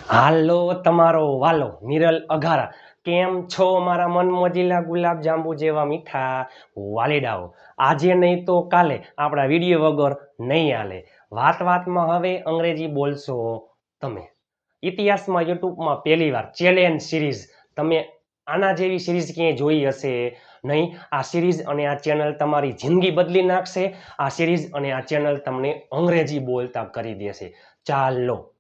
હાલો તમારો વાલો નિરલ અઘારા કેમ છો મારા મન મોજીલા ગુલાબ જાંબુ જેવા મીઠા વાલીડાઓ આજે નહીં તો કાલે આપણા વિડીયો વગર નહીં હાલે વાતમાં હવે અંગ્રેજી બોલશો તમે ઇતિહાસમાં યુટ્યુબમાં પહેલીવાર ચેલેન્જ સિરીઝ તમે આના જેવી સિરીઝ ક્યાંય જોઈ હશે નહીં આ સિરીઝ અને આ ચેનલ તમારી જિંદગી બદલી નાખશે આ સિરીઝ અને આ ચેનલ તમને અંગ્રેજી બોલતા કરી દેશે ચાલો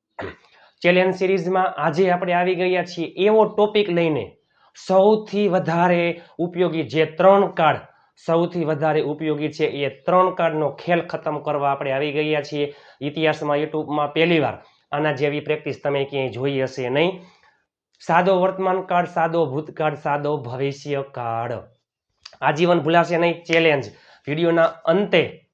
ચેલેન્જ સિરીઝમાં આજે આપણે આવી ગયા છીએ એવો ટોપિક લઈને સૌથી વધારે ઉપયોગી જે ત્રણ કાર્ડ સૌથી વધારે ઉપયોગી છે એ ત્રણ કાર્ડનો ખેલ ખતમ કરવા આપણે આવી ગયા છીએ ઇતિહાસમાં યુટ્યુબમાં પહેલીવાર આના જેવી પ્રેક્ટિસ તમે ક્યાંય જોઈ હશે નહીં સાદો વર્તમાન કાળ સાદો ભૂતકાળ સાદો ભવિષ્ય કાળ આજીવન ભૂલાશે નહીં ચેલેન્જ વિડીયોના અંતે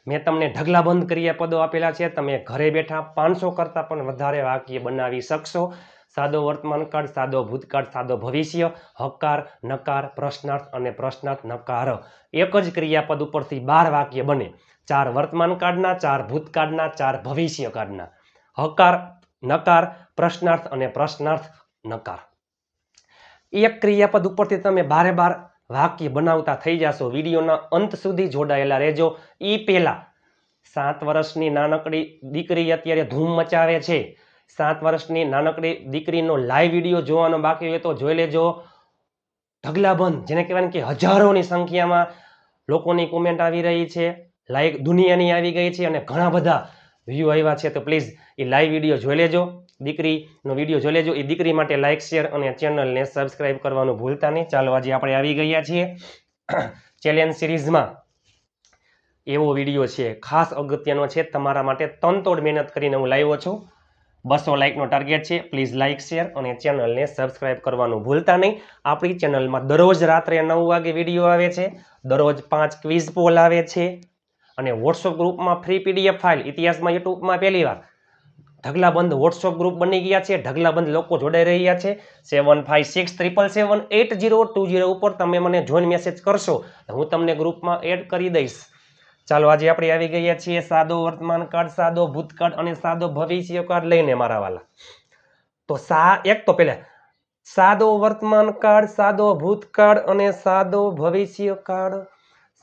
મેં તમને ઢગલાબંધ કર્યા પદો આપેલા છે તમે ઘરે બેઠા 500 કરતાં પણ વધારે વાક્ય બનાવી શકશો સાદો વર્તમાન કાળ સાદો ભૂતકાળ સાદો ભવિષ્ય હકાર નકાર પ્રશ્નાર્થ અને પ્રશ્નાર્થ નકાર એક જ ક્રિયાપદ ઉપરથી 12 વાક્ય બને 4 વર્તમાન કાળના 4 ભૂતકાળના 4 ભવિષ્ય કાળના હકાર નકાર પ્રશ્નાર્થ અને પ્રશ્નાર્થ નકાર એક ક્રિયાપદ ઉપરથી તમે 12 વાક્ય બનાવતા થઈ જશો વિડીયોના અંત સુધી જોડાયેલા રહેજો ઈ પહેલા 7 વર્ષની નાનકડી દીકરી અત્યારે ધૂમ મચાવે છે 7 વર્ષની નાનકડી દીકરીનો લાઈવ વિડીયો જોવાનો બાકી હોય તો જોઈ લેજો ઢગલાબંધ જેને કહેવાય કે હજારોની સંખ્યામાં લોકોની કોમેન્ટ આવી રહી છે લાઈક દુનિયાની આવી ગઈ છે અને ઘણા બધા વ્યૂ આવ્યા છે તો પ્લીઝ એ લાઈવ વિડીયો જોઈ લેજો દીકરીનો વિડીયો જોઈ લેજો એ દીકરી માટે લાઈક શેર અને ચેનલને સબસ્ક્રાઇબ કરવાનું ભૂલતા નહીં ચાલો આજે આપણે આવી ગયા છીએ ચેલેન્જ સિરીઝમાં એવો વિડીયો છે ખાસ અગત્યનો છે તમારા માટે તનતોડ મહેનત કરીને હું લાવ્યો છું 200 લાઈકનો ટાર્ગેટ છે પ્લીઝ લાઈક શેર અને ચેનલને સબસ્ક્રાઇબ કરવાનું ભૂલતા નહીં આપણી ચેનલમાં દરરોજ રાત્રે 9 વાગે વિડીયો આવે છે દરરોજ 5 ક્વિઝ પોલ આવે છે અને વોટ્સઅપ ગ્રુપમાં ફ્રી પીડીએફ ફાઇલ ઇતિહાસમાં યુટ્યુબમાં પહેલીવાર ઢગલાબંધ વોટ્સઅપ ગ્રુપ બની ગયા છે ઢગલાબંધ લોકો જોડાઈ રહ્યા છે 7567778020 ઉપર તમે મને જોઈન મેસેજ કરશો હું તમને ગ્રુપમાં એડ કરી દઈશ ચાલો આજે આપણે આવી ગયા છીએ સાદો વર્તમાન કાળ સાદો ભૂતકાળ અને સાદો ભવિષ્ય કાળ લઈને મારા વાલા તો એક તો પહેલા સાદો વર્તમાન કાળ સાદો ભૂતકાળ અને સાદો ભવિષ્ય કાળ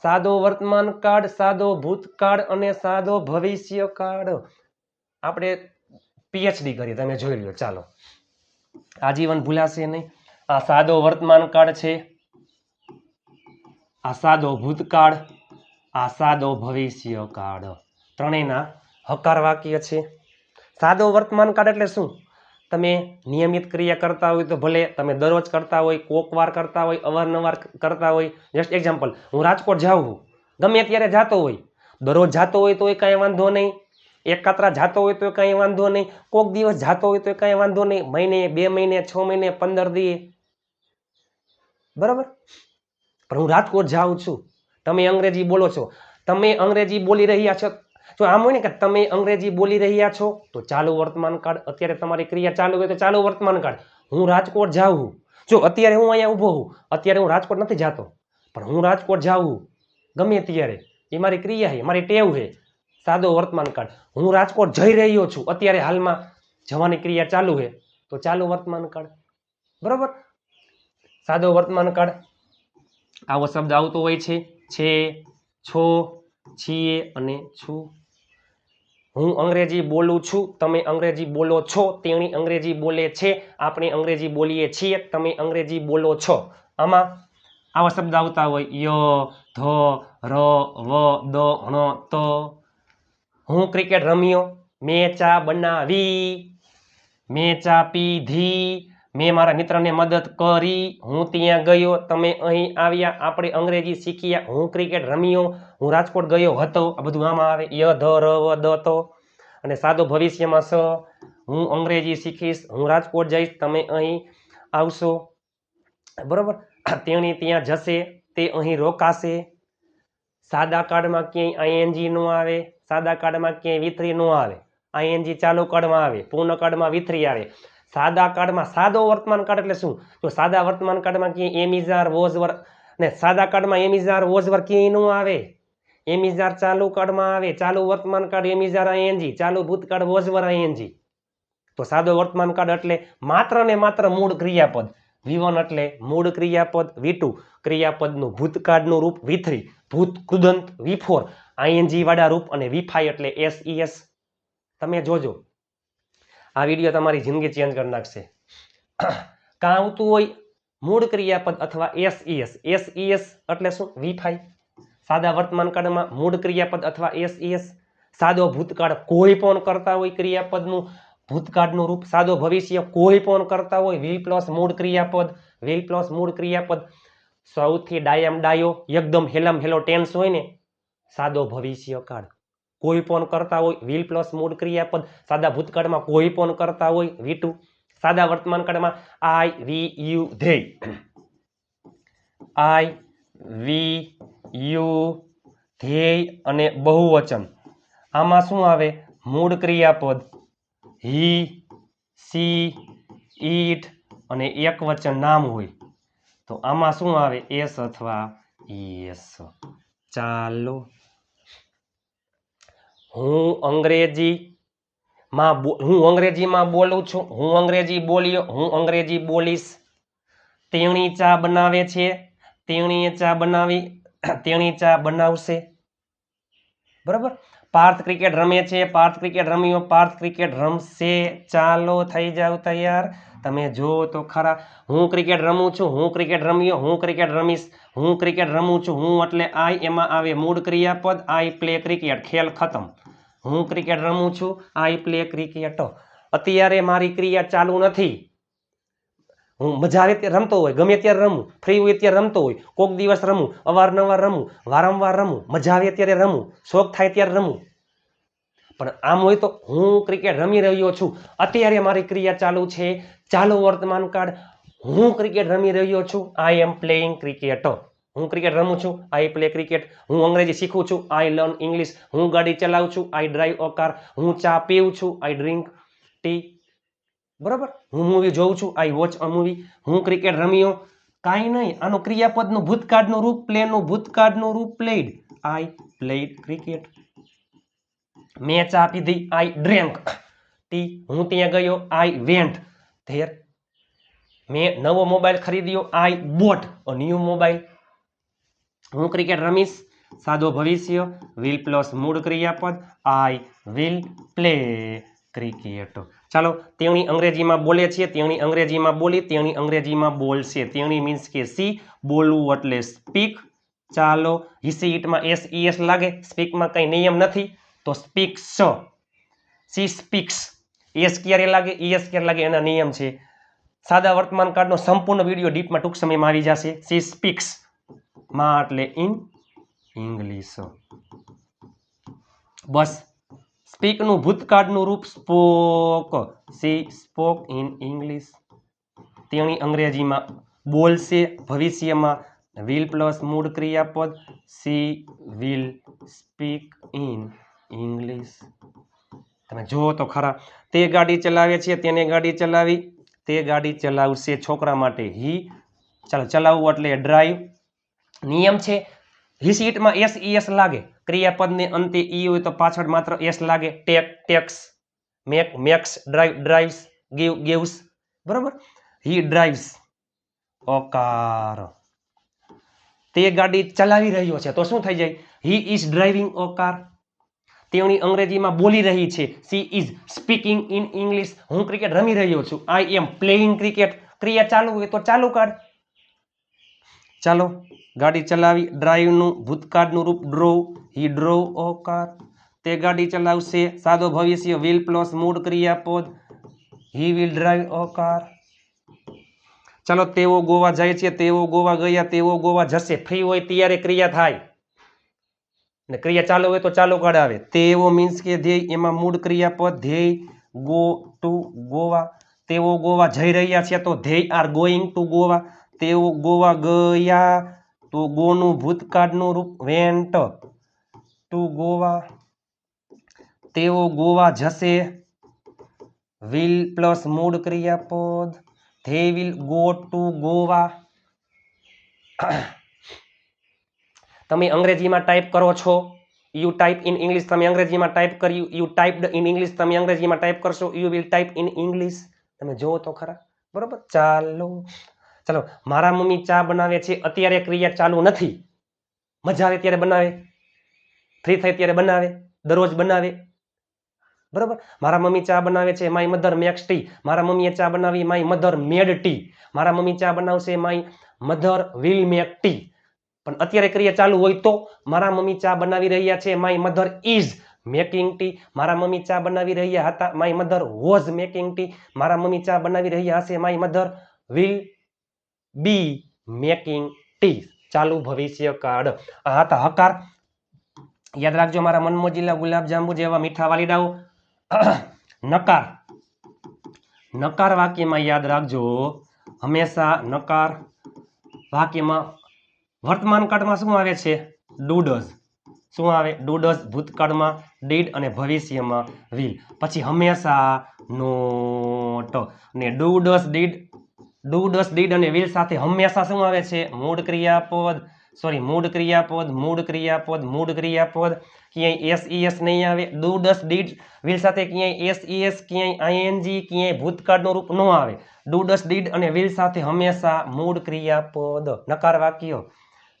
સાદો વર્તમાન કાળ સાદો ભૂતકાળ અને સાદો ભવિષ્ય કાળ આપણે પીએચડી કરી તમે જોઈ લો ચાલો આજીવન ભૂલાશે નહીં આ સાદો વર્તમાન કાળ છે આ સાદો ભૂતકાળ આ સાદો ભવિષ્ય કાળ ત્રણેયના હકાર વાક્ય છે સાદો વર્તમાન કાળ એટલે શું તમે નિયમિત ક્રિયા કરતા હોય તો ભલે તમે દરરોજ કરતા હોય કોકવાર કરતા હોય અવારનવાર કરતા હોય જસ્ટ એક્ઝામ્પલ હું રાજકોટ જાઉં છું ગમે ત્યારે જાતો હોય દરરોજ જાતો હોય તો કાંઈ વાંધો નહીં એકાત્રા જાતો હોય તો કાંઈ વાંધો નહીં કોક દિવસ જાતો હોય તો કાંઈ વાંધો નહીં મહિને 2 મહિને 6 મહિને 15 દી બરાબર પણ હું રાજકોટ જાઉં છું તમે અંગ્રેજી બોલો છો તમે અંગ્રેજી બોલી રહ્યા છો જો આમ હોય ને કે તમે અંગ્રેજી બોલી રહ્યા છો તો ચાલુ વર્તમાન કાળ અત્યારે તમારી ક્રિયા ચાલુ હોય તો ચાલુ વર્તમાન કાળ હું રાજકોટ જાઉં જો અત્યારે હું અહીંયા ઊભો છું અત્યારે હું રાજકોટ નથી જાતો પણ હું રાજકોટ જાઉં ગમે ત્યારે એ મારી ક્રિયા છે મારી ટેવ છે સાદો વર્તમાન કાળ હું રાજકોટ જઈ રહ્યો છું અત્યારે હાલમાં જવાની ક્રિયા ચાલુ છે તો ચાલુ વર્તમાન કાળ બરાબર સાદો વર્તમાન કાળ આવો શબ્દ આવતો હોય છે છો છીએ અને છું હું અંગ્રેજી બોલું છું તમે અંગ્રેજી બોલો છો તેણી અંગ્રેજી બોલે છે આપણે અંગ્રેજી બોલીએ છીએ તમે અંગ્રેજી બોલો છો આમાં આવા શબ્દ આવતા હોય ય ધ ર વ દ ણ ત હું ક્રિકેટ રમ્યો મેં ચા બનાવી મેં ચા પીધી મેં મારા મિત્રને મદદ કરી હું ત્યાં ગયો તમે અહીં આવ્યા આપણે અંગ્રેજી શીખ્યા હું ક્રિકેટ રમ્યો હું રાજકોટ ગયો હતો આ બધું આમાં આવે ય ધ ર વ દ તો અને સાદો ભવિષ્યમાં સ હું અંગ્રેજી શીખીશ હું રાજકોટ જઈશ તમે અહીં આવશો બરાબર તેણી ત્યાં જશે તે અહીં રોકાશે સાદા કાળમાં ક્યાંય આઈએનજી ન આવે સાદા કાળમાં ક્યાંય વિથરી ન આવે આઈએનજી ચાલુ કાળમાં આવે પૂર્ણ કાળમાં વિથરી આવે સાદા કાળમાં સાદો વર્તમાન કાળ એટલે શું તો સાદા વર્તમાન કાળમાં ક્યાંય એમિઝાર વોઝવર ને સાદા કાળમાં એમિઝાર વોઝવર ક્યાંય ન આવે એમિઝાર ચાલુ કાળમાં આવે ચાલુ વર્તમાન કાળ એમિઝાર આઈએનજી ચાલુ ભૂતકાળ વોઝવર આઈએનજી તો સાદો વર્તમાન કાળ એટલે માત્ર ને માત્ર મૂળ ક્રિયાપદ. V1 એટલે મૂળ ક્રિયાપદ, V2 ક્રિયાપદનું ભૂતકાળનું રૂપ, V3 ભૂત કૃદંત, V4 ING વાળા રૂપ અને V5 એટલે SES. તમે જોજો આ વિડીયો તમારી જિંદગી ચેન્જ કરી નાખશે. કાં આવતું હોય મૂળ ક્રિયાપદ અથવા SES. SES એટલે શું? V5. સાદા વર્તમાન કાળમાં મૂળ ક્રિયાપદ અથવા SES. સાદો ભૂતકાળ કોઈ પણ કરતા હોય ક્રિયાપદનું ભૂતકાળનું રૂપ. સાદો ભવિષ્ય કોઈ પણ કરતા હોય will પ્લસ મૂળ ક્રિયાપદ. will પ્લસ મૂળ ક્રિયાપદ. સૌથી ડાયમ ડાયો એકદમ હેલમ હેલો ટેન્સ હોય ને સાદો ભવિષ્ય કાળ. કોઈ પણ કરતા હોય will પ્લસ મૂળ ક્રિયાપદ. સાદા ભૂતકાળમાં કોઈ પણ કરતા હોય V2. સાદા વર્તમાન કાળમાં I V U ધ્યેય. I V U ધ્યેય અને બહુવચન. આમાં શું આવે? મૂળ ક્રિયાપદ he, she, it અને એક વચન નામ હોય તો આમાં શું આવે? S અથવા ES. ચાલો હું અંગ્રેજીમાં બોલું છું. હું અંગ્રેજી બોલ્યો. હું અંગ્રેજી બોલીશ. તેણી ચા બનાવે છે. તેણીએ ચા બનાવી. તેણી ચા બનાવશે. બરાબર. પાર્થ ક્રિકેટ રમે છે. પાર્થ ક્રિકેટ રમ્યો. પાર્થ ક્રિકેટ રમશે. ચાલો થઈ જાવ તૈયાર. તમે જો તો ખરા. હું ક્રિકેટ રમું છું. હું ક્રિકેટ રમ્યો. હું ક્રિકેટ રમીશ. હું ક્રિકેટ રમું છું. હું એટલે I. એમાં આવે મૂળ ક્રિયાપદ I પ્લે ક્રિકેટ. ખેલ ખતમ. હું ક્રિકેટ રમું છું. I play cricket. અત્યારે મારી ક્રિયા ચાલુ નથી. હું મજા આવે ત્યારે રમતો હોય, ગમે ત્યારે રમું, ફ્રી હોય ત્યારે રમતો હોય, કોક દિવસ રમું, અવારનવાર રમું, વારંવાર રમું, મજા આવે ત્યારે રમું, શોખ થાય ત્યારે રમું. પણ આમ હોય તો હું ક્રિકેટ રમી રહ્યો છું. અત્યારે મારી ક્રિયા ચાલુ છે. ચાલુ વર્તમાન કાળ. હું ક્રિકેટ રમી રહ્યો છું. I am playing cricket. હું ક્રિકેટ રમું છું. I play cricket. હું અંગ્રેજી શીખું છું. I learn English. હું ગાડી ચલાવું છું. I drive a car. હું ચા પીઉં છું. I drink tea. બરાબર. હું મૂવી જોઉં છું. I watch a movie. હું ક્રિકેટ રમ્યો. કાંઈ નહીં. આનું ક્રિયાપદનું ભૂતકાળનું રૂપ પ્લેનું ભૂતકાળનું રૂપ પ્લેડ. I played cricket. મેં ચા પીધી. I drank tea. હું ત્યાં ગયો. I went there. મેં નવો મોબાઈલ ખરીદ્યો. I bought a new mobile. હું ક્રિકેટ રમીશ. સાદો ભવિષ્ય will પ્લસ મૂળ ક્રિયાપદ I will play ક્રિકેટ. ચાલો તેણી અંગ્રેજીમાં બોલે છે. તેણી અંગ્રેજીમાં બોલી. તેણી અંગ્રેજીમાં બોલશે. તેણી મીન્સ કે સી. બોલવું એટલે સ્પીક. ચાલો હિસી ઇટમાં SES લાગે. સ્પીકમાં કંઈ નિયમ નથી તો સ્પીક્સ. C speaks. S ક્યારે લાગે ES ક્યારે લાગે એના નિયમ છે. સાદા વર્તમાન કાળનો સંપૂર્ણ વિડીયો ડીપમાં ટૂંક સમયમાં આવી જશે. સી સ્પીક્સ માં એટલે ઇન ઇંગ્લિશ. બસ સ્પીકનું ભૂતકાળનું રૂપ spoke. C spoke in English. તેણી અંગ્રેજીમાં બોલશે. ભવિષ્યમાં will પ્લસ મૂળ ક્રિયાપદ C will speak in English. તમે જુઓ તો ખરા. તે ગાડી ચલાવે છે. તેને ગાડી ચલાવી. તે ગાડી ચલાવશે. છોકરા માટે હી. ચાલો ચલાવવું એટલે ડ્રાઈવ. નિયમ છે હિસ ઇટમાં SES લાગે. ક્રિયાપદને અંતે ઈ હોય તો પાછળ માત્ર S લાગે. Take takes, make makes, drive drives, give gives. બરાબર. He drives. ઓકાર. તે ગાડી ચલાવી રહ્યો છે તો શું થઈ જાય? He is driving a car. તેણી અંગ્રેજીમાં બોલી રહી છે. She is speaking in English. હું ક્રિકેટ રમી રહ્યો છું. I am playing cricket. ક્રિયા ચાલુ હોય તો ચાલુ કાઢ. ચાલો ગાડી ચલાવી. ડ્રાઈવનું ભૂતકાળનું રૂપ ડ્રોવ. હી ડ્રોવ અ કાર. તે ગાડી ચલાવશે. સાદો ભવિષ્ય will પ્લસ મૂળ ક્રિયાપદ હી will ડ્રાઈવ અ કાર. ચાલો તેઓ ગોવા જાય છે. તેઓ ગોવા ગયા. તેઓ ગોવા જશે. ફ્રી હોય ત્યારે ક્રિયા થાય ને ક્રિયા ચાલુ હોય તો ચાલુ કાળ આવે. તેઓ મીન્સ કે ધ્યેય. એમાં મૂળ ક્રિયાપદ ધ્યેય ગો ટુ ગોવા. તેઓ ગોવા જઈ રહ્યા છે તો ધ્યેય આર ગોઈંગ ટુ ગોવા. તેઓ ગોવા ગયા તો ગોનું ભૂતકાળનું રૂપ વેન્ટ ટુ ગોવા. તેઓ ગોવા જશે will પ્લસ મૂળ ક્રિયાપદ they will go to Goa. તમે અંગ્રેજીમાં ટાઈપ કરો છો યુ ટાઈપ ઇન ઇંગ્લિશ, તમે અંગ્રેજીમાં ટાઈપ કર્યું. યુ ટાઈપ્ડ ઇન ઇંગ્લિશ, તમે અંગ્રેજીમાં ટાઈપ કરશો. You will type in English. તમે જુઓ તો ખરા, બરોબર. ચાલો મારા મમ્મી ચા બનાવે છે. અત્યારે ક્રિયા ચાલુ નથી. મજા આવે ત્યારે બનાવે, ફ્રી થાય ત્યારે બનાવે, દરરોજ બનાવે, બરોબર. મારા મમ્મી ચા બનાવે છે. My mother makes tea. મારા મમ્મીએ ચા બનાવી. My mother made tea. મારા મમ્મી ચા બનાવશે. My mother will make tea. પણ અત્યારે ક્રિયા ચાલુ હોય તો મારા મમ્મી ચા બનાવી રહ્યા છે. My mother is making T. મારા મમ્મી ચા બનાવી રહ્યા હતા. My mother was making T. મારા મમ્મી ચા બનાવી રહ્યા હશે. My mother will be making T. ચાલુ ભવિષ્ય કાળ. આ હતા હકાર. યાદ રાખજો મારા મનમોજીલા ગુલાબ જાંબુ જેવા મીઠા વાલીડાઓ. નકાર. નકાર વાક્યમાં યાદ રાખજો, હંમેશા નકાર વાક્યમાં વર્તમાન કાળમાં શું આવે છે? Do does. શું આવે? ડુ ડઝ ભૂતકાળમાં, ડીડ અને ભવિષ્યમાં વિલ. પછી હંમેશા નોટ. ને ડુ ડઝ ડીડ અને વિલ સાથે હંમેશા શું આવે છે? મૂળ ક્રિયાપદ. મૂળ ક્રિયાપદ. ક્યાંય SES નહીં આવે. ડુ ડઝ ડીડ વિલ સાથે ક્યાંય SES, ક્યાંય ING, ક્યાંય ભૂતકાળનું રૂપ ન આવે. ડુ ડઝ ડીડ અને વિલ સાથે હંમેશા મૂળ ક્રિયાપદ. નકાર વાક્ય.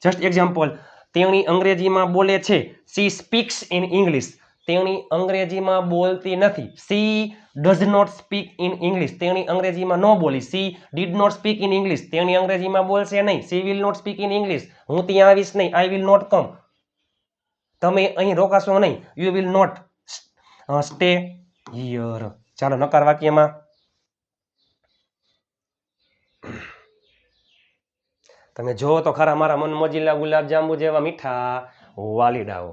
જસ્ટ એક્ઝામ્પલ, તેણી અંગ્રેજીમાં બોલે છે. She speaks in English. તેણી અંગ્રેજીમાં બોલતી નથી. She does not speak in English. તેણી અંગ્રેજીમાં ન બોલી. She did not speak in English. તેણી અંગ્રેજીમાં બોલશે નહીં. She will not speak in English. હું ત્યાં આવીશ નહીં. I will not come. તમે અહીં રોકાશો નહીં. You will not stay here. ચાલો નકાર વાક્યમાં તમે જો તો ખરા મારા મનમોજીલા ગુલાબ જાંબુ જેવા મીઠા વાલીડાઓ.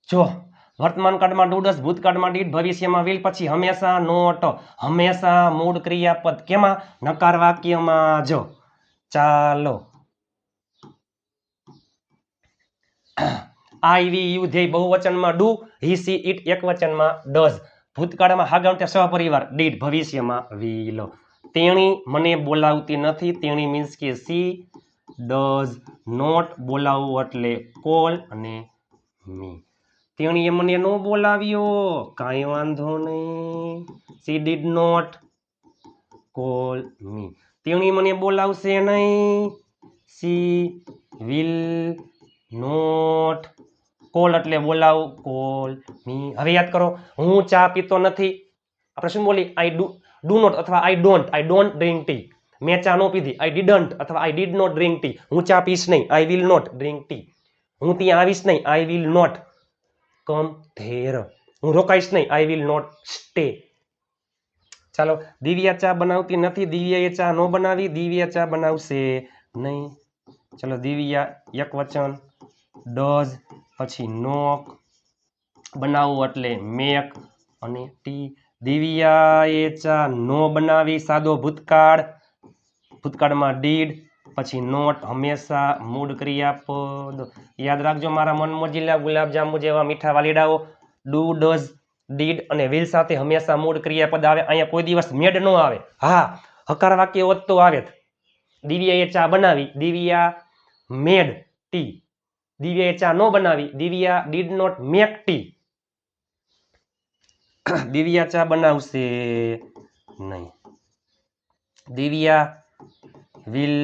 જો વર્તમાન કાળમાં ડુ ડઝ, ભૂતકાળમાં ડીડ, ભવિષ્યમાં વિલ, પછી હંમેશા નોટ. હંમેશા મૂળ ક્રિયાપદ. કેમાં? નકાર વાક્યમાં. જો ચાલો આઈ વી યુ ધ્યેય બહુવચનમાં ડુ, હી સી ઇટ એકવચનમાં ડઝ. ભૂતકાળમાં હાગવંતે સહપરિવાર ડીડ, ભવિષ્યમાં વિલ. તેણી મને બોલાવતી નથી. તેણી મીન્સ કે સી ડઝ નોટ. બોલાવવું એટલે કોલ અને મી. તેણીએ મને ન બોલાવ્યો. કાંઈ વાંધો નહીં. She did not call me. તેણી મને બોલાવશે નહીં. સી વિલ નોટ કોલ એટલે બોલાવું, કોલ મી. હવે યાદ કરો, હું ચા પીતો નથી. આપણે શું બોલી? આઈ ડુ નોટ અથવા આઈ ડોન્ટ ડ્રિંક ટી. મેં ચા ન પીધી. આઈ ડીડન્ટ અથવા I did not drink tea. હું ચા પીશ નહીં. I will not drink tea. હું ત્યાં આવીશ નહીં. I will not come there. હું રોકાઈશ નહીં. I will not stay. ચાલો, દિવ્યા ચા બનાવતી નથી. દિવ્યાએ ચા ન બનાવી. દિવ્યા ચા બનાવશે નહીં. ચલો, દિવ્યા એક વચન, ડઝ, પછી નોક, બનાવવું એટલે મેક અને ટી. દિવ્યાએ ચા નો બનાવી. સાદો ભૂતકાળ. ભૂતકાળમાં ડીડ, પછી નોટ, હંમેશા મૂળ ક્રિયાપદ. યાદ રાખજો મારા મનમોજીલા ગુલાબ જાંબુ જેવા મીઠા વાલીડાઓ. ડુ ડઝ ડીડ અને વિલ સાથે હંમેશા મૂળ ક્રિયાપદ આવે. અહીંયા કોઈ દિવસ મેડ ન આવે. હા, હકાર વાક્ય હોત તો આવે. દિવ્યાએ ચા બનાવી. દિવ્યા મેડ ટી. દિવ્યાએ ચા ન બનાવી. Divya did not make tea. Divya ચા બનાવશે નહીં. Divya will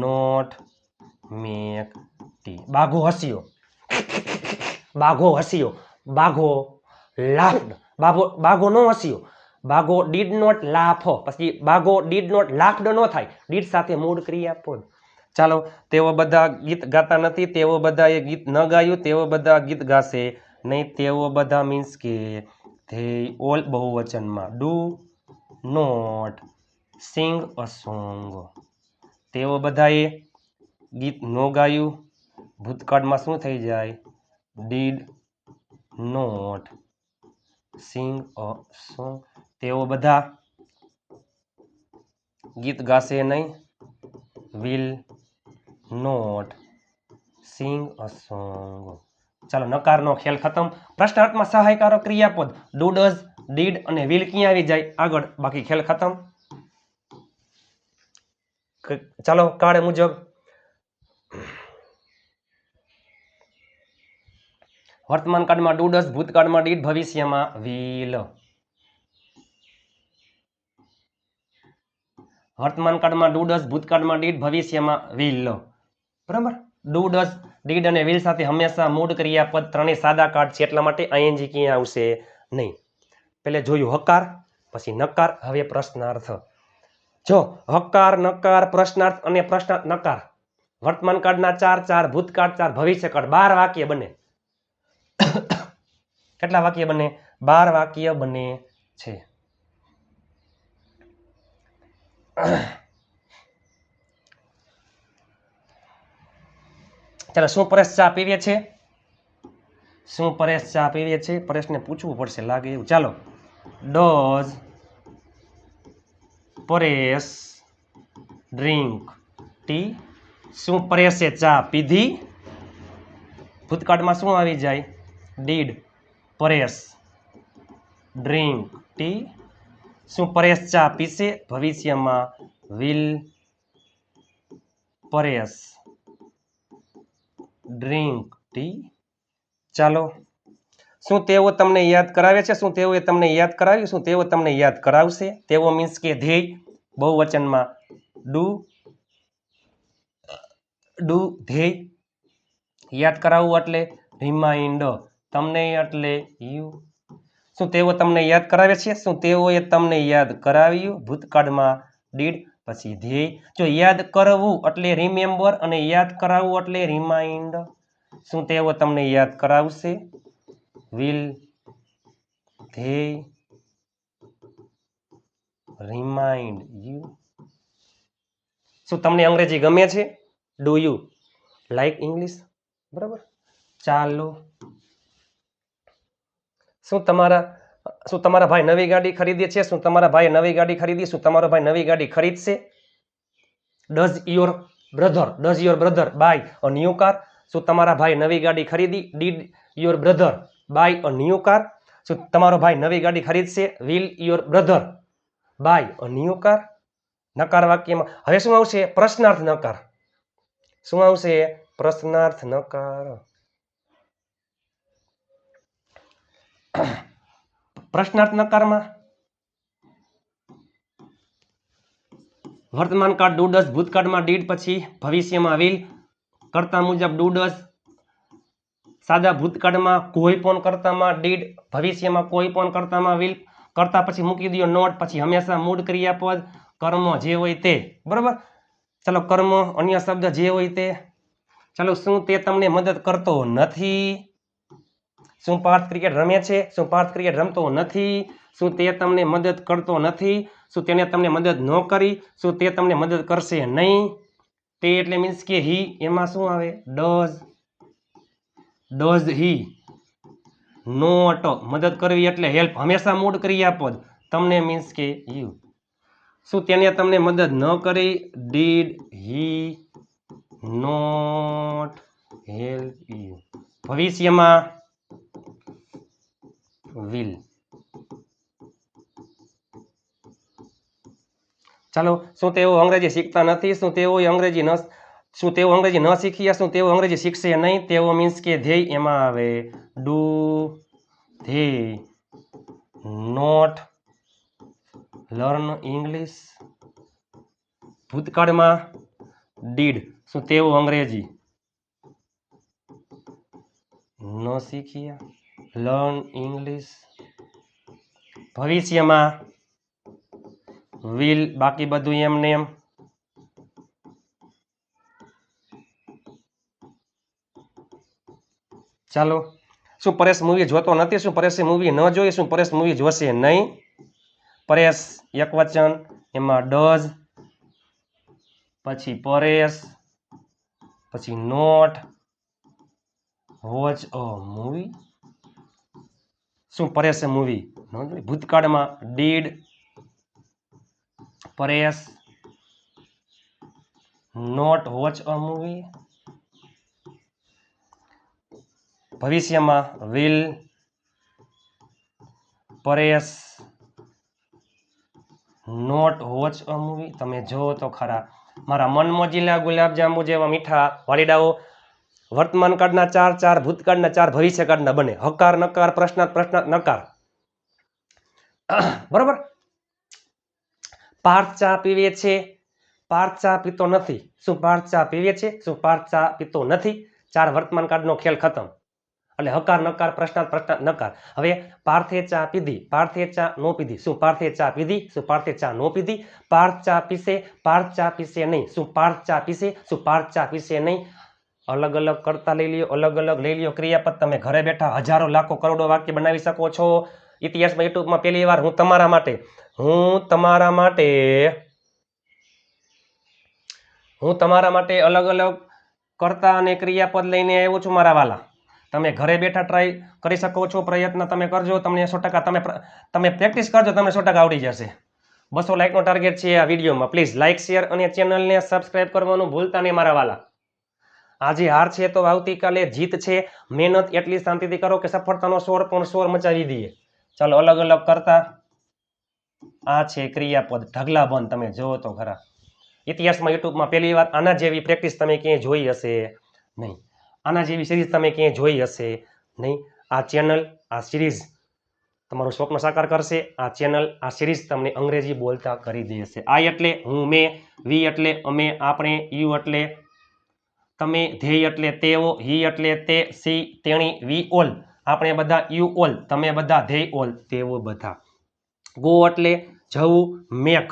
not make tea. Bagho હસ્યો. બાઘો લાફ્ડ. બાઘો નો હસ્યો. Bagho did not laugh. પછી બાઘો ડીડ નોટ લાફ્ડ નો થાય. ડીડ સાથે મૂળ ક્રિયાપદ. ચાલો, તેઓ બધા ગીત ગાતા નથી. તેઓ બધાએ ગીત ન ગાયું. તેઓ બધા ગીત ગાશે નહીં. તેઓ બધા મીન્સ કે they all બહુવચનમાં. Do not sing a song. તેઓ બધાએ ગીત ન ગાયું. ભૂતકાળમાં શું થઈ જાય? Did not sing a song. તેઓ બધા ગીત ગાશે નહીં. Will not sing a song. ચાલો, નકારનો ખેલ ખતમ. પ્રશ્નાર્થમાં સહાયકારો ક્રિયાપદ ડુ ડઝ ડીડ અને વિલ ક્યાં આવી જાય? આગળ. બાકી ખેલ ખતમ. ચાલો કાળ મુજબ વર્તમાન કાળમાં ડુ ડઝ, ભૂતકાળમાં ડીડ, ભવિષ્યમાં વિલ. વર્તમાન કાળમાં ડુ ડઝ, ભૂતકાળમાં ડીડ, ભવિષ્યમાં વિલ. બરાબર. ડુ ડઝ, ડીડ અને વિલ સાથે હંમેશા મૂળ ક્રિયાપદ ત્રણેય સાદા કાળ છે, એટલા માટે આઈએનજી ક્યાં આવશે નહીં. પેલે જોયું હકાર, પછી નકાર, હવે પ્રશ્નાર્થ. જો હકાર, નકાર, પ્રશ્નાર્થ અને પ્રશ્નાર્થ નકાર વર્તમાન કાળના 4 4, ભૂતકાળ 4, ભવિષ્યકાળ 12 વાક્ય બને. કેટલા વાક્ય બને? 12 વાક્ય બને છે. ચાલો, શું પરેશ ચા પીવે છે? શું પરેશ ચા પીવે છે? પરેશને પૂછવું પડશે, લાગે એવું. ચાલો, ડઝ પરેશ ડ્રિંક ટી? શું પરેશે ચા પીધી? ભૂતકાળમાં શું આવી જાય? ડીડ. Paresh drink tea? શું પરેશ ચા પીશે? ભવિષ્યમાં વિલ પરેશ ડ્રિંક ટી. ચાલો, શું તેઓ તમને યાદ કરાવે છે? શું તેઓએ તમને યાદ કરાવ્યું? શું તેઓ તમને યાદ કરાવશે? તેઓ મીન્સ કે ધ્યેય, બહુવચનમાં ડુ. ડુ ધ્યેય, યાદ કરાવવું એટલે રિમાઇન્ડ, તમને એટલે યુ. શું તેઓ તમને યાદ કરાવે છે? શું તેઓએ તમને યાદ કરાવ્યું? ભૂતકાળમાં ડીડ, પછી ધ્યેય. જો યાદ કરવું એટલે રિમેમ્બર અને યાદ કરાવવું એટલે રિમાઇન્ડ. શું તેઓ તમને યાદ કરાવશે? વિલ ધ્યેય રિમાઇન્ડ યુ. શું તમને અંગ્રેજી ગમે છે? Do you like English? બરાબર. ચાલો, શું તમારા ભાઈ નવી ગાડી ખરીદે છે? શું તમારા ભાઈએ નવી ગાડી ખરીદી? શું તમારો ભાઈ નવી ગાડી ખરીદશે? Does your brother buy a new car? શું તમારા ભાઈ નવી ગાડી ખરીદી? Did your brother buy a new car? શું તમારો ભાઈ નવી ગાડી ખરીદશે? Will your brother buy a new car? નકાર વાક્યમાં હવે શું આવશે? પ્રશ્નાર્થ નકાર. શું આવશે? પ્રશ્નાર્થ નકાર. પ્રશ્નાર્થ નકારમાં વર્તમાન કાળ ડુ ડઝ, ભૂતકાળમાં ડીડ, પછી ભવિષ્યમાં વિલ. કર્તા મુજબ ડુ ડઝ, સાદા ભૂતકાળમાં કોઈ પણ કર્તામાં ડીડ, ભવિષ્યમાં કોઈ પણ કર્તામાં વિલ. કર્તા પછી મૂકી દો નોટ, પછી હંમેશા મૂળ ક્રિયાપદ, કર્મ જે હોય તે. બરાબર. ચાલો, કર્મ અન્ય શબ્દ જે હોય તે. ચાલો, શું તે તમને મદદ કરતો નથી? શું પાર્થ ક્રિકેટ રમે છે? શું પાર્થ ક્રિકેટ રમતો નથી? શું તે તમને મદદ કરતો નથી? શું તેને તમને મદદ ન કરી? શું તે તમને મદદ કરશે નહીં? તે એટલે મીન્સ કે હી, એમાં શું આવે? ડઝ હી નોટ, મદદ કરવી એટલે હેલ્પ, હંમેશા મૂળ ક્રિયાપદ. તમને મીન્સ કે યુ. શું તેને તમને મદદ ન કરી? Did he not help you? ભવિષ્યમાં વિલ. ચાલો, શું તેઓ અંગ્રેજી શીખતા નથી? શું તેઓ અંગ્રેજી ન શીખ્યા? શું તેઓ અંગ્રેજી શીખશે નહીં? તેઓ મીન્સ કે ધ્યેય, એમાં આવે ડુ ધ્યેય નોટ લર્ન ઇંગ્લિશ? ભૂતકાળમાં ડીડ, શું તેઓ અંગ્રેજી ન શીખ્યા? Learn English. ભવિષ્યમાં વિલ, બાકી બધું એમને એમ. ચાલો, શું પરેશ મૂવી જોતો નથી? શું પરેશે મૂવી ન જોઈ? શું પરેશ મૂવી જોશે નહીં? પરેશ એક વચન, એમાં ડઝ, પછી પરેશ, પછી નોટ વોચ અ મૂવી. શું પરેશે મૂવી ન જોઈ? ભૂતકાળમાં did, Paresh not watch a movie. ભવિષ્યમાં will Paresh not watch a movie. તમે જો તો ખરા, મારા મન મોજીલા ગુલાબ જાંબુ જેવા મીઠા વાલીડાઓ વર્તમાન કાળના 4 4 ભૂતકાળના 4 ભવિષ્યકાળના બને હકાર નકાર પ્રશ્નાર્થ પ્રશ્નાર્થ નકાર બરોબર પાર્થ ચા પીવે છે પાર્થ ચા પીતો નથી શું પાર્થ ચા પીવે છે શું પાર્થ ચા પીતો નથી 4 વર્તમાન કાળનો ખેલ ખતમ એટલે હકાર નકાર પ્રશ્નાર્થ પ્રશ્નાર્થ નકાર હવે પાર્થે ચા પીધી પાર્થે ચા નો પીધી શું પાર્થે ચા પીધી શું પાર્થે ચા નો પીધી પાર્થ ચા પીશે નહીં શું પાર્થ ચા પીશે શું પાર્થ ચા પીશે નહીં અલગ અલગ કરતા લઈ લ્યો અલગ અલગ લઈ લ્યો ક્રિયાપદ તમે ઘરે બેઠા હજારો લાખો કરોડો વાક્ય બનાવી શકો છો ઇતિહાસમાં યુટ્યુબમાં પહેલી વાર હું તમારા માટે અલગ અલગ કરતા અને ક્રિયાપદ લઈને આવ્યો છું મારા વાલા તમે ઘરે બેઠા ટ્રાય કરી શકો છો પ્રયત્ન તમે કરજો તમને 100% તમે પ્રેક્ટિસ કરજો તમને 100% આવડી જશે 200 લાઈકનો ટાર્ગેટ છે આ વિડીયોમાં પ્લીઝ લાઈક શેર અને ચેનલને સબસ્ક્રાઇબ કરવાનું ભૂલતા નહીં મારા વાલા આજે હાર છે તો આવતીકાલે જીત છે મહેનત એટલી શાંતિથી કરો કે સફળતાનો શોર મચાવી દઈએ ચાલો અલગ અલગ કરતા આ છે ક્રિયાપદ ઢગલા બંધ તમે જોવો તો ખરા ઇતિહાસમાં યુટ્યુબમાં પહેલી વાર આના જેવી પ્રેક્ટિસ તમે ક્યાંય જોઈ હશે નહીં આના જેવી સિરીઝ તમે ક્યાંય જોઈ હશે નહીં આ ચેનલ આ સિરીઝ તમારું સ્વપ્ન સાકાર કરશે આ ચેનલ આ સિરીઝ તમને અંગ્રેજી બોલતા કરી દેશે આઈ એટલે હું મેં વી એટલે અમે આપણે યુ એટલે તમે ધ્યેય એટલે તેઓ હી એટલે તે સી તેણી વી ઓલ આપણે બધા યુ ઓલ તમે બધા ધ્યેય ઓલ તેઓ બધા ગો એટલે જવું મેક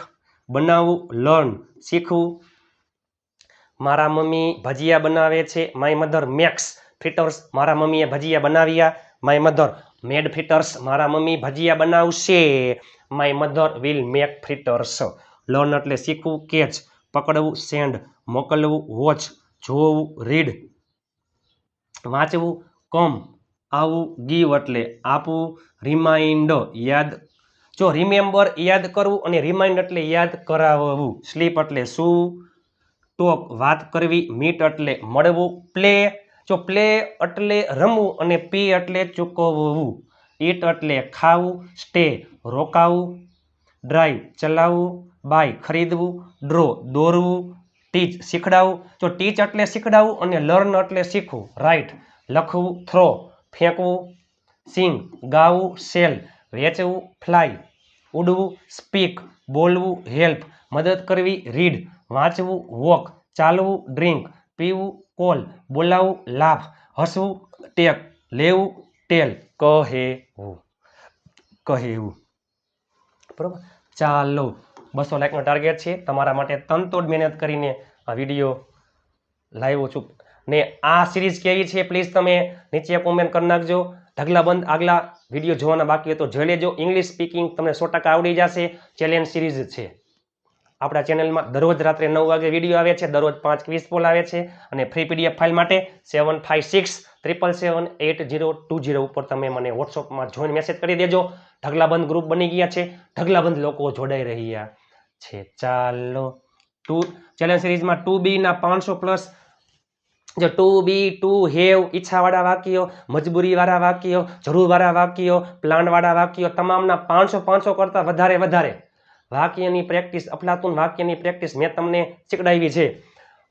બનાવવું લર્ન શીખવું મારા મમ્મી ભજીયા બનાવે છે માય મધર મેક્સ ફ્રીટર્સ મારા મમ્મીએ ભજીયા બનાવ્યા માય મધર મેડ ફ્રીટર્સ મારા મમ્મી ભજીયા બનાવશે my mother will make fritters learn એટલે શીખવું કેચ પકડવું સેન્ડ મોકલવું વોચ જોવું રીડ વાંચવું કમ આવું ગીવ એટલે આપવું રિમાઇન્ડ યાદ જો રિમેમ્બર યાદ કરવું અને રિમાઇન્ડ એટલે યાદ કરાવવું સ્લીપ એટલે શું ટોક વાત કરવી મીટ એટલે મળવું પ્લે એટલે રમવું અને પી એટલે ચૂકવવું ઈટ એટલે ખાવું સ્ટે રોકાવું ડ્રાઈવ ચલાવવું બાય ખરીદવું ડ્રો દોરવું ટીચ શીખડાવવું ટીચ એટલે શીખડાવવું અને લર્ન એટલે શીખવું રાઇટ લખવું થ્રો ફેંકવું સિંગ ગાવું સેલ વેચવું ફ્લાય ઉડવું સ્પીક બોલવું હેલ્પ મદદ કરવી રીડ વાંચવું વોક ચાલવું ડ્રિંક પીવું કોલ બોલાવવું લાફ હસવું ટેક લેવું ટેલ કહેવું બરોબર ચાલો 200 લાઈકનો ટાર્ગેટ છે તમારા માટે તનતોડ મહેનત કરીને આ વિડીયો લાવ્યો છું ને આ સિરીઝ કેવી છે પ્લીઝ તમે નીચે કોમેન્ટ કરી નાખજો ઢગલા બંધ આગલા વિડીયો જોવાના બાકી હોય તો જોઈ લેજો ઇંગ્લિશ સ્પીકિંગ તમને 100% આવડી જશે ચેલેન્જ સિરીઝ છે આપણા ચેનલમાં દરરોજ રાત્રે 9 વાગે વિડીયો આવે છે દરરોજ 5 ક્વિઝ પોલ આવે છે અને ફ્રી પીડીએફ ફાઇલ માટે 7567778020 ઉપર તમે મને વોટ્સઅપમાં જોઈન મેસેજ કરી દેજો ઢગલા બંધ ગ્રુપ બની ગયા છે ઢગલા બંધ લોકો જોડાઈ રહ્યા છે ચાલો ચેલેન્જ સિરીઝમાં 2B ના 500 પ્લસ જો ટુ બી ટુ હેવ ઈચ્છાવાળા વાક્યો મજબૂરીવાળા વાક્યો જરૂરવાળા વાક્યો પ્લાનવાળા વાક્યો તમામના 500 કરતાં વધારે વાક્યની પ્રેક્ટિસ અફલાતુન વાક્યની પ્રેક્ટિસ મેં તમને શીખડાવી છે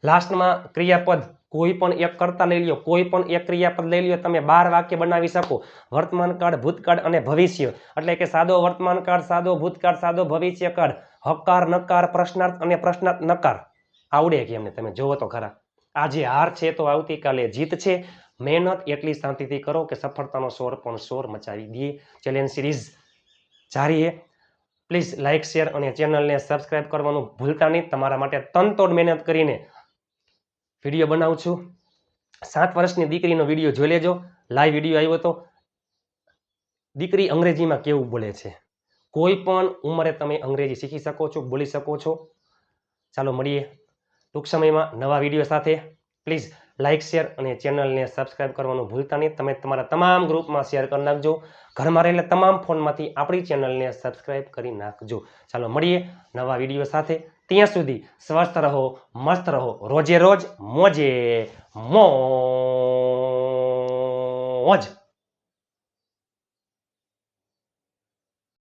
લાસ્ટમાં ક્રિયાપદ કોઈ પણ એક કરતા લઈ લ્યો કોઈ પણ એક ક્રિયાપદ લઈ લ્યો તમે 12 વાક્ય બનાવી શકો વર્તમાન કાળ ભૂતકાળ અને ભવિષ્ય એટલે કે સાદો વર્તમાન કાળ સાદો ભૂતકાળ સાદો ભવિષ્ય કાળ હકાર નકાર પ્રશ્નાર્થ અને પ્રશ્નાર્થ નકાર આવડે કે એમને તમે જોવો તો ખરા આજે હાર છે તો આવતીકાલે જીત છે મહેનત એટલી શાંતિથી કરો કે સફળતાનો શોર મચાવી દઈએ ચેલેન્જ સિરીઝ જારી પ્લીઝ લાઇક શેર અને ચેનલને સબસ્ક્રાઇબ કરવાનું ભૂલતા નહીં તમારા માટે તનતોડ મહેનત કરીને વિડીયો બનાવું છું 7 વર્ષની દીકરીનો વિડીયો જોઈ લેજો લાઈવ વિડીયો આવ્યો તો દીકરી અંગ્રેજીમાં કેવું બોલે છે કોઈ પણ ઉંમરે તમે અંગ્રેજી શીખી શકો છો બોલી શકો છો ચાલો મળીએ ટૂંક સમયમાં નવા વિડીયો સાથે પ્લીઝ લાઇક શેર અને ચેનલને સબસ્ક્રાઇબ કરવાનું ભૂલતા નહીં તમે તમારા તમામ ગ્રુપમાં શેર કરી નાખજો ઘરમાં રહેલા તમામ ફોનમાંથી આપણી ચેનલને સબસ્ક્રાઇબ કરી નાખજો ચાલો મળીએ નવા વિડીયો સાથે ત્યાં સુધી સ્વસ્થ રહો મસ્ત રહો રોજે રોજ મોજે મોજ